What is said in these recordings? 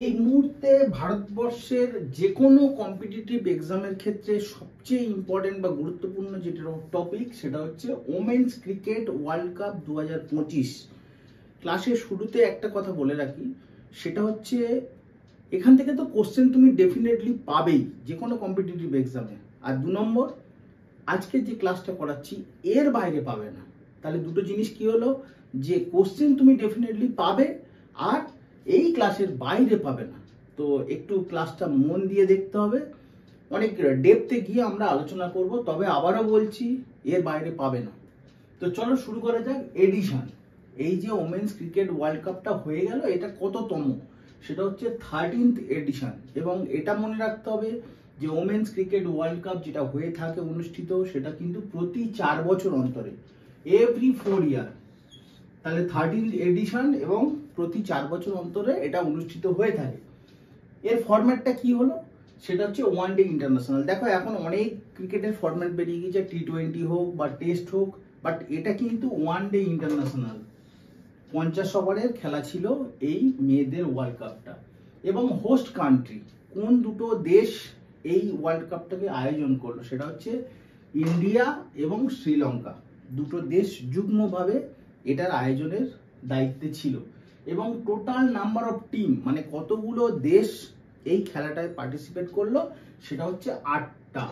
এই মুহূর্তে ভারতবর্ষের যে কোনো কম্পিটিটিভ এক্সামের ক্ষেত্রে সবচেয়ে ইম্পর্টেন্ট বা গুরুত্বপূর্ণ যেটা টপিক সেটা হচ্ছে ওমেন্স ক্রিকেট ওয়ার্ল্ড কাপ 2025। ক্লাসের শুরুতে একটা কথা বলে রাখি, সেটা হচ্ছে এখান থেকে তো কোশ্চেন তুমি ডেফিনেটলি পাবেই যে কোনো কম্পিটিটিভ এক্সামে। আর 2 নম্বর, আজকে যে ক্লাসটা করাচ্ছি এর বাইরে পাবে না। তাহলে দুটো জিনিস কি হলো, যে কোশ্চেন তুমি ডেফিনেটলি পাবে আর এই ক্লাসের বাইরে পাবে না। তো একটু ক্লাসটা মন দিয়ে দেখতে হবে, অনেক ডেপথে গিয়ে আমরা আলোচনা করব, তবে আবারও বলছি এর বাইরে পাবে না। তো চলো শুরু করা যাক। এডিশন, এই যে ওমেন্স ক্রিকেট ওয়ার্ল্ড কাপটা হয়ে গেল, এটা কততম? সেটা হচ্ছে 13th এডিশন। এবং এটা মনে রাখতে হবে যে ওমেন্স ক্রিকেট ওয়ার্ল্ড কাপ যেটা হয়ে থাকে অনুষ্ঠিত, সেটা কিন্তু প্রতি 4 বছর অন্তরে, এভরি 4 ইয়ার। তাহলে 13th এডিশন এবং প্রতি 4 বছর অন্তরে এটা অনুষ্ঠিত হয়ে থাকে। এর ফরম্যাটটা কি হলো, সেটা হচ্ছে ওয়ান ডে ইন্টারন্যাশনাল। দেখো এখন অনেক ক্রিকেটের ফরম্যাট বেরিয়ে গেছে, টি20 হোক বা টেস্ট হোক, বাট এটা কিন্তু ওয়ান ডে ইন্টারন্যাশনাল। 50 ওভারের খেলা ছিল এই মেয়েদের ওয়ার্ল্ড কাপটা। এবং হোস্ট কান্ট্রি, কোন দুটো দেশ এই ওয়ার্ল্ড কাপটাকে আয়োজন করলো, সেটা হচ্ছে ইন্ডিয়া এবং শ্রীলঙ্কা। দুটো দেশ যুগ্মভাবে এটার আয়োজনের দায়িত্বে ছিল। এবং টোটাল নাম্বার অফ টিম, মানে কতগুলো দেশ এই খেলাটায় পার্টিসিপেট করলো, সেটা হচ্ছে 8টা।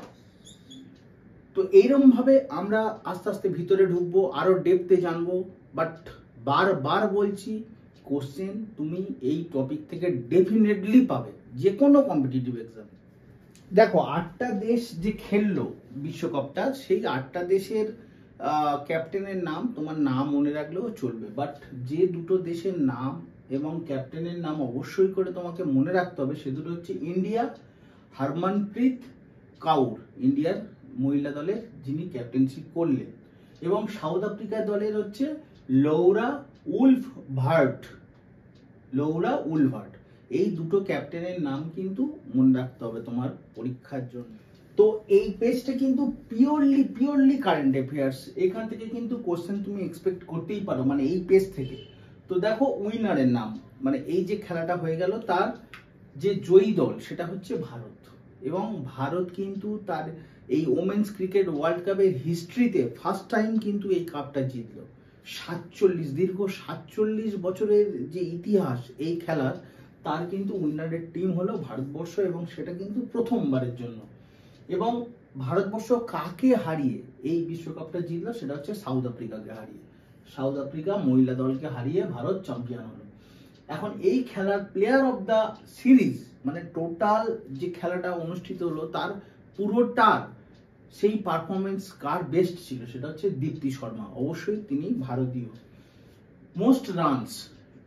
তো এইরকম ভাবে আমরা আস্তে আস্তে ভিতরে ঢুকবো, আরো ডেপথে জানবো। বাট বারবার বলছি, কোশ্চেন তুমি এই টপিক থেকে ডেফিনেটলি পাবে যে কোনো কম্পিটিটিভ এক্সাম। দেখো 8টা দেশ যে খেললো বিশ্বকাপটা, সেই 8টা দেশের ক্যাপ্টেনের নাম তোমার নাম মনে রাখলেও চলবে, বাট যে দুটো দেশের নাম এবং ক্যাপ্টেনের নাম অবশ্যই করে তোমাকে মনে রাখতে হবে, সে দুটো হচ্ছে ইন্ডিয়া, হরমনপ্রীত কাউর, ইন্ডিয়ার মহিলা দলের যিনি ক্যাপ্টেন্সি করলেন, এবং সাউথ আফ্রিকা দলের হচ্ছে লৌরা উলফভার্ট। এই দুটো ক্যাপ্টেনের নাম কিন্তু মনে রাখতে হবে তোমার পরীক্ষার জন্য। তো এই পেজটা কিন্তু পিওরলি কারেন্ট অ্যাফেয়ার্স, এখান থেকে কিন্তু কোশ্চেন তুমি এক্সপেক্ট করতেই পারো, মানে এই পেজ থেকে। তো দেখো উইনারের নাম, মানে এই যে খেলাটা হয়ে গেল তার যে জয়ী দল সেটা হচ্ছে ভারত। এবং ভারত কিন্তু তার এই ওমেন্স ক্রিকেট ওয়ার্ল্ড কাপের হিস্ট্রিতে ফার্স্ট টাইম কিন্তু এই কাপটা জিতলো। দীর্ঘ 47 বছরের যে ইতিহাস এই খেলার, তার কিন্তু উইনারের টিম হলো ভারতবর্ষ, এবং সেটা কিন্তু প্রথমবারের জন্য। এবং ভারতবর্ষ কাকে হারিয়ে এই বিশ্বকাপটা জিতলো, সেটা হচ্ছে সাউথ আফ্রিকাকে হারিয়ে। সাউথ আফ্রিকা মহিলা দলকে হারিয়ে ভারত চ্যাম্পিয়ন হলো। এখন এই খেলার প্লেয়ার অফ দ্য সিরিজ, মানে টোটাল যে খেলাটা অনুষ্ঠিত হলো তার পুরোটার সেই পারফরমেন্স কার বেস্ট ছিল, সেটা হচ্ছে দীপ্তি শর্মা। অবশ্যই তিনি ভারতীয়। মোস্ট রানস,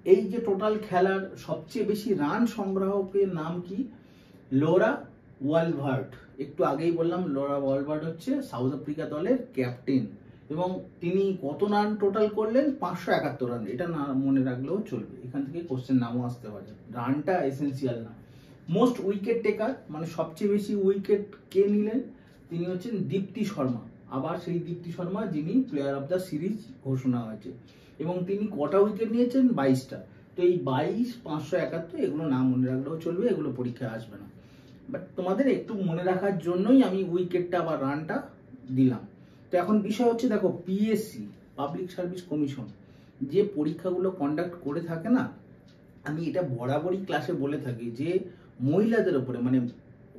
এই যে টোটাল খেলার সবচেয়ে বেশি রান সংগ্রাহকের নাম কি? লৌরা ওয়ালভার্ট। একটু আগেই বললাম লৌরা ওয়ালভার্ট হচ্ছে সাউথ আফ্রিকা দলের ক্যাপ্টেন, এবং তিনি কত রান টোটাল করলেন? 571 রান। এটা না মনে রাখলেও চলবে, এখান থেকে কোশ্চেন নামও আসতে পারে, রানটা এসেন্সিয়াল না। মোস্ট উইকেট টেকার, মানে সবচেয়ে বেশি উইকেট কে নিলেন? তিনি হচ্ছেন দীপ্তি শর্মা। আবার সেই দীপ্তি শর্মা যিনি প্লেয়ার অফ দ্য সিরিজ ঘোষণা হয়েছে, এবং তিনি কটা উইকেট নিয়েছেন? 22টা। তো এই 22, 571 এগুলো না মনে রাখলেও চলবে, এগুলো পরীক্ষায় আসবে না। বাট তোমাদের একটু মনে রাখার জন্যই আমি উইকেটটা বা রানটা দিলাম। তো এখন বিষয় হচ্ছে, দেখো পিএসসি, পাবলিক সার্ভিস কমিশন, যে পরীক্ষাগুলো কন্ডাক্ট করে থাকে না, আমি এটা বরাবরই ক্লাসে বলে থাকি যে মহিলাদের উপরে, মানে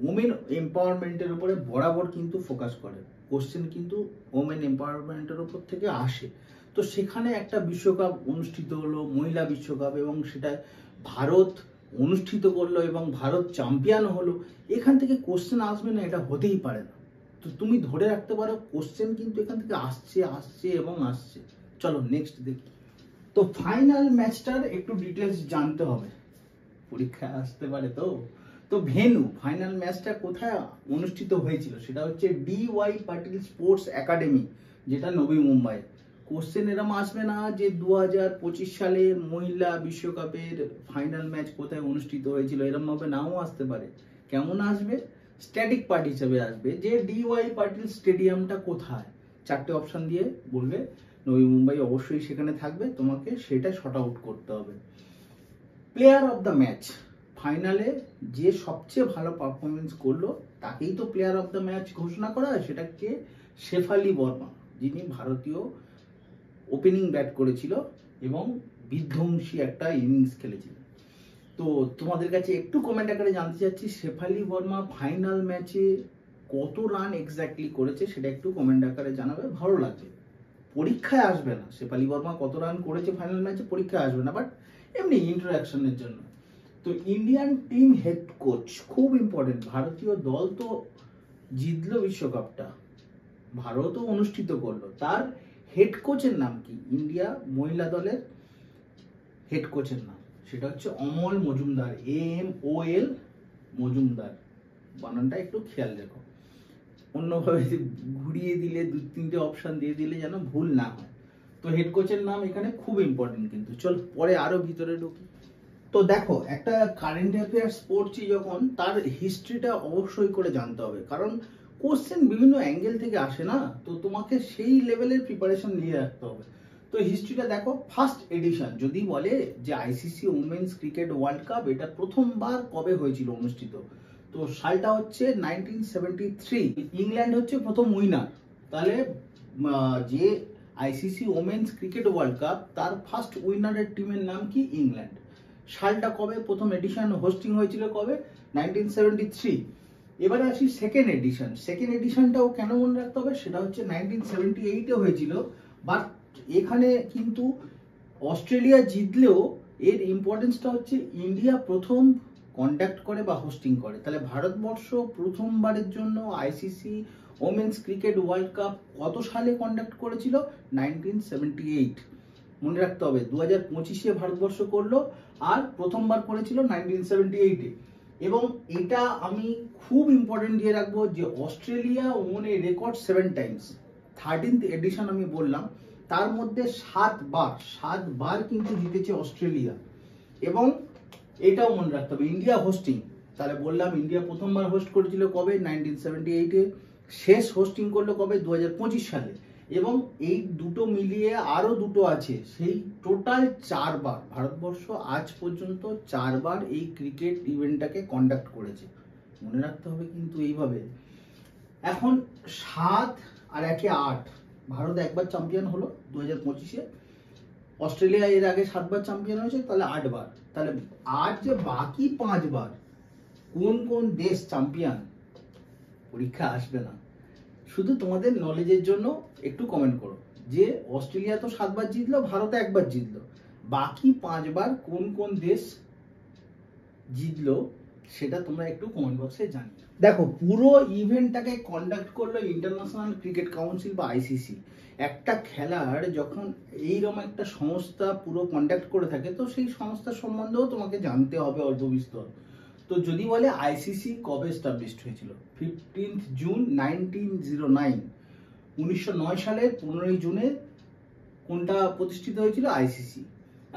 ওমেন এম্পাওয়ারমেন্টের উপরে বরাবর কিন্তু ফোকাস করে। কোশ্চেন কিন্তু ওমেন এম্পাওয়ারমেন্টের উপর থেকে আসে। তো সেখানে একটা বিশ্বকাপ অনুষ্ঠিত হলো, মহিলা বিশ্বকাপ, এবং সেটা ভারত অনুষ্ঠিত করলো এবং ভারত চ্যাম্পিয়ন হলো। এখান থেকে কোশ্চেন আসবে না, এটা হতেই পারে না। তো তুমি ধরে রাখতে পারো কোশ্চেন কিন্তু এখান থেকে আসছে এবং আসছে। চলো নেক্সট দেখি। তো ফাইনাল ম্যাচটার একটু ডিটেলস জানতে হবে, পরীক্ষায় আসতে পারে। তো ভেন্যু, ফাইনাল ম্যাচটা কোথায় অনুষ্ঠিত হয়েছিল, সেটা হচ্ছে DY পাটিল স্পোর্টস একাডেমি, যেটা নবী মুম্বাই। কোশ্চেন এরম আসবে না যে 2025 সালের মহিলা বিশ্বকাপের ফাইনাল ম্যাচ কোথায় অনুষ্ঠিত হয়েছিল, এরম ভাবে নাও আসতে পারে। কেমন আসবে? স্ট্যাটিক পার্ট হিসেবে আসবে যে DY পাটিল স্টেডিয়ামটা কোথায়। 4টে অপশন দিয়ে বলবে, নবী মুম্বাই অবশ্যই সেখানে থাকবে, তোমাকে সেটা শর্ট আউট করতে হবে। প্লেয়ার অফ দ্য ম্যাচ, ফাইনালে যে সবচেয়ে ভালো পারফরমেন্স করলো তাকেই তো প্লেয়ার অফ দ্য ম্যাচ ঘোষণা করা হয়। সেটাকে শেফালি বর্মা, যিনি ভারতীয় ওপেনিং ব্যাট করেছিল এবং বিধ্বংসী একটা ইনিংস খেলেছিলেন। তো তোমাদের কাছে একটু কমেন্ট আকারে জানতে চাচ্ছি, শেফালি বর্মা ফাইনাল ম্যাচে কত রান এক্স্যাক্টলি করেছে সেটা একটু কমেন্ট আকারে জানাবে, ভালো লাগবে। পরীক্ষায় আসবে না শেফালি বর্মা কত রান করেছে ফাইনাল ম্যাচে, পরীক্ষায় আসবে না, বাট এমনি ইন্টারাকশনের জন্য। তো ইন্ডিয়ান টিম হেড কোচ খুব ইম্পর্টেন্ট। ভারতীয় দল তো জিতলো বিশ্বকাপটা, ভারতও অনুষ্ঠিত করলো, তার হেড কোচের নাম কি? ইন্ডিয়া মহিলা দলের হেড কোচের নাম সেটা হচ্ছে অমল মজুমদার, AMOL মজুমদার। বানানটা একটু খেয়াল রেখো, অন্যভাবে ঘুরিয়ে দিলে 2-3টে অপশন দিয়ে দিলে যেন ভুল না হয়। তো হেড কোচের নাম এখানে খুব ইম্পর্টেন্ট কিন্তু। চল পরে আরো ভিতরে ঢুকি। তো দেখো, একটা কারেন্ট অ্যাফেয়ার্স পড়ছি যখন, তার হিস্ট্রিটা অবশ্যই করে জানতে হবে, কারণ কোশ্চেন বিভিন্ন অ্যাঙ্গেল থেকে আসে না, তো তোমাকে সেই লেভেলের প্রিপারেশন নিয়ে রাখতে হবে। তো হিস্ট্রিটা দেখো, ফার্স্ট এডিশন যদি বলে যে ICC women's cricket world cup, এটা প্রথমবার কবে হয়েছিল অনুষ্ঠিত, তো সালটা হচ্ছে 1973। ইংল্যান্ড হচ্ছে প্রথম উইনার। তাহলে যে ICC women's cricket world cup, তার ফার্স্ট উইনারের টিমের নাম কি? ইংল্যান্ড। সালটা কবে প্রথম এডিশন হোস্টিং হয়েছিল, কবে? 1973। এবারে আসি সেকেন্ড এডিশন। সেকেন্ড এডিশনটাও কেন মনে রাখতে হবে, সেটা হচ্ছে 1978-এ হয়েছিল। বাট এখানে কিন্তু অস্ট্রেলিয়া জিতলেও এর ইম্পর্টেন্সটা হচ্ছে ইন্ডিয়া প্রথম কন্ডাক্ট করে বা হোস্টিং করে। তাহলে ভারতবর্ষ প্রথমবারের জন্য ICC women's cricket world cup কত সালে কন্ডাক্ট করেছিল? 1978। মনে রাখতে হবে, 2025-এ ভারতবর্ষ করলো, আর প্রথমবার করেছিল 1978-এ। এবং এটা আমি খুব ইম্পর্টেন্ট দিয়ে রাখবো যে Australia won a record 7 times. 13th edition আমি বললাম, তার মধ্যে 7 বার কিন্তু জিতেছে অস্ট্রেলিয়া। এবং এটাও মনে রাখতে হবে ইন্ডিয়া হোস্টিং। তাহলে বললাম ইন্ডিয়া প্রথমবার হোস্ট করেছিল কবে? 1978-এ। শেষ হোস্টিং করলো কবে? 2025 সালে। এবং এই দুটো মিলিয়ে আরো দুটো আছে, সেই টোটাল 4 বার ভারতবর্ষ আজ পর্যন্ত 4 বার এই ক্রিকেট ইভেন্টটাকে কন্ডাক্ট করেছে। মনে রাখতে হবে কিন্তু এইভাবে। এখন 7 আর 1-এ 8, ভারত একবার চ্যাম্পিয়ন হলো 2025-এ, অস্ট্রেলিয়া এর আগে 7 বার চ্যাম্পিয়ন হয়েছে, তাহলে 8 বার। তাহলে আর যে বাকি 5 বার কোন কোন দেশ চ্যাম্পিয়ন, পরীক্ষা আসবে না, শুধু তোমাদের নলেজের জন্য একটু কমেন্ট করো যে অস্ট্রেলিয়া তো 7 বার জিতলো, ভারত 1 বার জিতলো, বাকি 5 বার কোন কোন দেশ জিতলো সেটা তোমরা একটু কমেন্ট বক্সে জানিও। দেখো, পুরো ইভেন্টটাকে কন্ডাক্ট করলো ইন্টারন্যাশনাল ক্রিকেট কাউন্সিল বা আইসিসি। একটা খেলার যখন এইরকম একটা সংস্থা পুরো কন্ডাক্ট করে থাকে, তো সেই সংস্থার সম্বন্ধেও তোমাকে জানতে হবে অল্প বিস্তর। তো যদি বলে আইসিসি কবে এস্টাবলিশড হয়েছিল, 15th জুন 1909। 1909 সালের 15ই জুনে কোনটা প্রতিষ্ঠিত হয়েছিল? আইসিসি।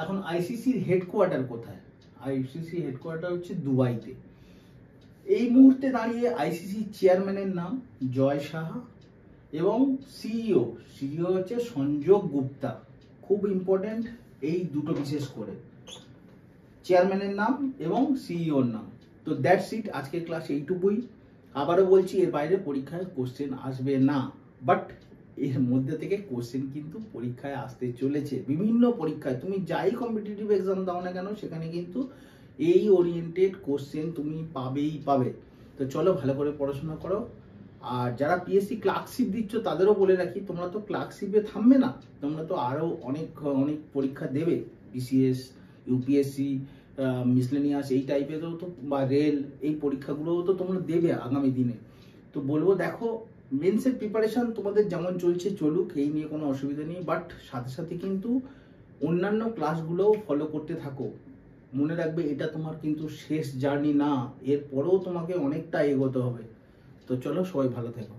এখন আইসিসির হেডকোয়ার্টার কোথায়? আইসিসি হেডকোয়ার্টার হচ্ছে দুবাইতে। এই মুহূর্তে দাঁড়িয়ে আইসিসি চেয়ারম্যানের নাম জয় সাহা এবং সিইও হচ্ছে সঞ্জোগ গুপ্তা। খুব ইম্পর্টেন্ট এই দুটো, বিশেষ করে চেয়ারম্যানের নাম এবং সিইওর নাম। তো দ্যাটস ইট, আজকের ক্লাস এইটুকুই। আবারও বলছি, এর বাইরে পরীক্ষায় কোশ্চেন আসবে না, বাট এর মধ্যে থেকে কোশ্চেন কিন্তু পরীক্ষায় আসতে চলেছে। বিভিন্ন পরীক্ষায় তুমি যাই কম্পিটিটিভ এক্সাম দাও না কেন, সেখানে কিন্তু এই ওরিয়েন্টেড কোশ্চেন তুমি পাবে। তো চলো, ভালো করে পড়াশোনা করো। আর যারা পিএসসি ক্লার্কশিপ দিচ্ছ তাদেরও বলে রাখি, তোমরা তো ক্লার্কশিপে থামবে না, তোমরা তো আরো অনেক পরীক্ষা দেবে, বিসিএস, ইউপিএসসি, মিসলেনিয়াস এই টাইপেরও তো, বা রেল, এই পরীক্ষাগুলোও তো তোমরা দেবে আগামী দিনে। তো বলবো, দেখো, মেন্সের প্রিপারেশন তোমাদের যেমন চলছে চলুক, এই নিয়ে কোনো অসুবিধা নেই, বাট সাথে সাথে কিন্তু অন্যান্য ক্লাসগুলোও ফলো করতে থাকো। মনে রাখবে, এটা তোমার কিন্তু শেষ জার্নি না, এরপরেও তোমাকে অনেকটা এগোতে হবে। তো চলো, সবাই ভালো থেকো।